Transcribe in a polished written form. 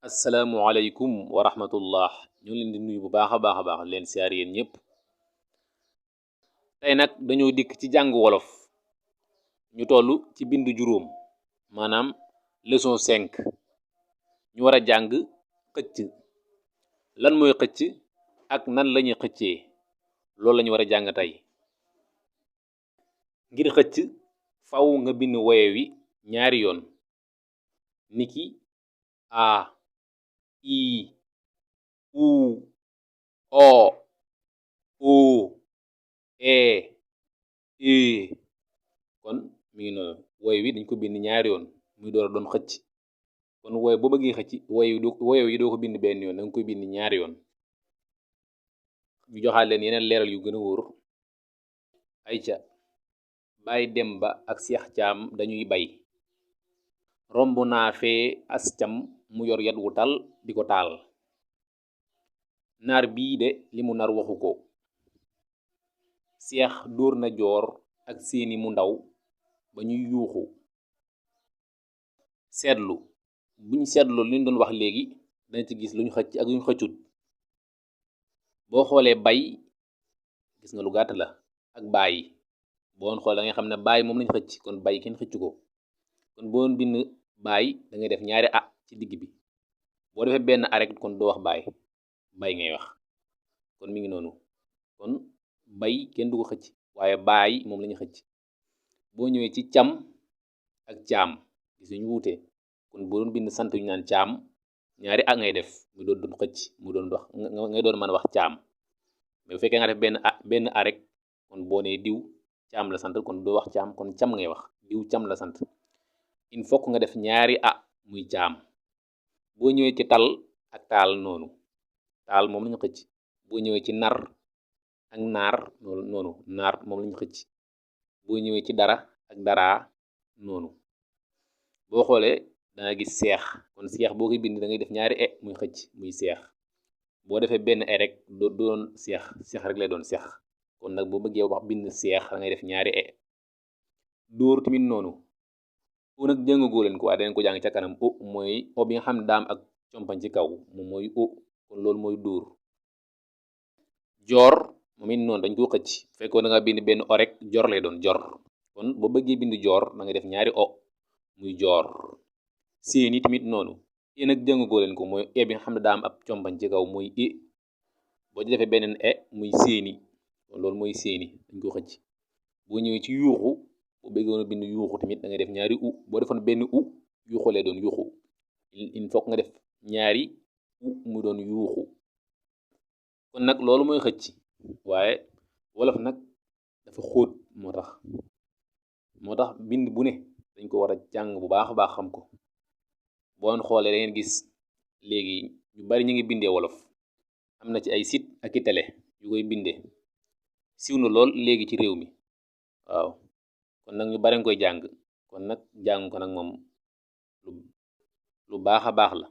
asalaamualeykum wa rahmatullah ñu leen di nuyu bu baax a baax leen siyaar yéen ñëpp. tey nag dañoo dikk ci jàng wolof ñu toll ci bind juróom maanaam leçon 5 ñu war a jàng xëcc. lan mooy xëcc ak nan lañuy xëccee loolu lañu war a jàng tey. ngir xëcc faw nga bind woye wi ñaari yoon niki a i u o u e i kon mi ngi noonu woy wi dañ ko bind ñaari yoon muy door a doon xëcc. kon woy boo bëggee xëcc woy wi doo ko bind benn yoon danga koy bind ñaari yoon. ñu joxaat leen yeneen leeral yu gën a wóor. ayca Baay Demba ak Seex Caam dañuy bay. romb naa fee as cam mu yor yat wu tal di ko taal. naar bii de li mu nar waxu ko. seex dóor na joor ak seeni mu ndaw ba ñuy yuuxu. seetlu buñ seetlu li ñu doon wax léegi dana ci gis luñ xëcc ak luñ xëccut. boo xoolee bay gis nga lu gàtt la ak bàyyi boo xool da ngay xam ne bàyyi moom lañ xëcc kon bay kenn xëccu ko. kon boo bind bàyyi da ngay def ñaari a ci digg bi boo defee benn a rek kon doo wax bay ngay wax. kon mi ngi noonu kon bay kenn du ko xëcc waaye bàyyi moom lañu xëcc. boo ñëwee ci cam ak caam gis ñu wuute kon boo doon bind sant yu naan caam ñaari a ngay def mu doon xëcc mu doon wax ngay doon mën a wax caam. mais bu fekkee nga def benn a rek kon boo nee diw caam la sant kon doo wax caam kon cam ngay wax diw cam la sant. il faut nga def ñaari a muy caam. boo ñëwee ci tal ak taal noonu taal moom lañu xëcc. boo ñëwee ci nar ak naar noonu naar moom lañu xëcc. boo ñëwee ci dara ak daraa noonu. boo xoolee danga gis seex kon seex boo koy bind da ngay def ñaari e muy xëcc muy seex. boo defee benn e rek doon seex rek lay doon seex. kon nag boo bëggee wax bind seex da ngay def ñaari e. dóor tamit noonu o nag jàngagoo leen ko waaye danañ ko jàng ca kanam o mooy o bi nga xam ne daam ak compañ ci kaw moom mooy o kon loolu mooy dóor. joor moom it noonu dañ ko xëcc fekkoon da nga bind benn o rek jor lay doon jor kon boo bëggee bind joor da ngay def ñaari o muy joor. seeni tamit noonu e nag jàngagoo leen ko mooy e bi nga xam ne daam ak compañ ci kaw mooy e boo ci defee beneen e muy seeni kon loolu mooy seeni dañ ko xëcc. boo ñëwee ci yuuxu boo bëggoon a bind yuuxu tamit da ngay def ñaari u boo defoon benn u yuuxu lay doon yuuxu il faut nga def ñaari u mu doon yuuxu. kon nag loolu mooy xëcc waaye wolof nag dafa xóot moo tax bind bu ne dañ ko war a jàng bu baax a baax xam ko. boo xoolee da ngeen gis léegi ñu bari ñu ngi bindee wolof am na ci ay site ak i télé yu koy bindee siiw na lool léegi ci réew mi waaw. kon nag ñu bari nga koy jàng kon nag jàng ko nag moom lu baax a baax la.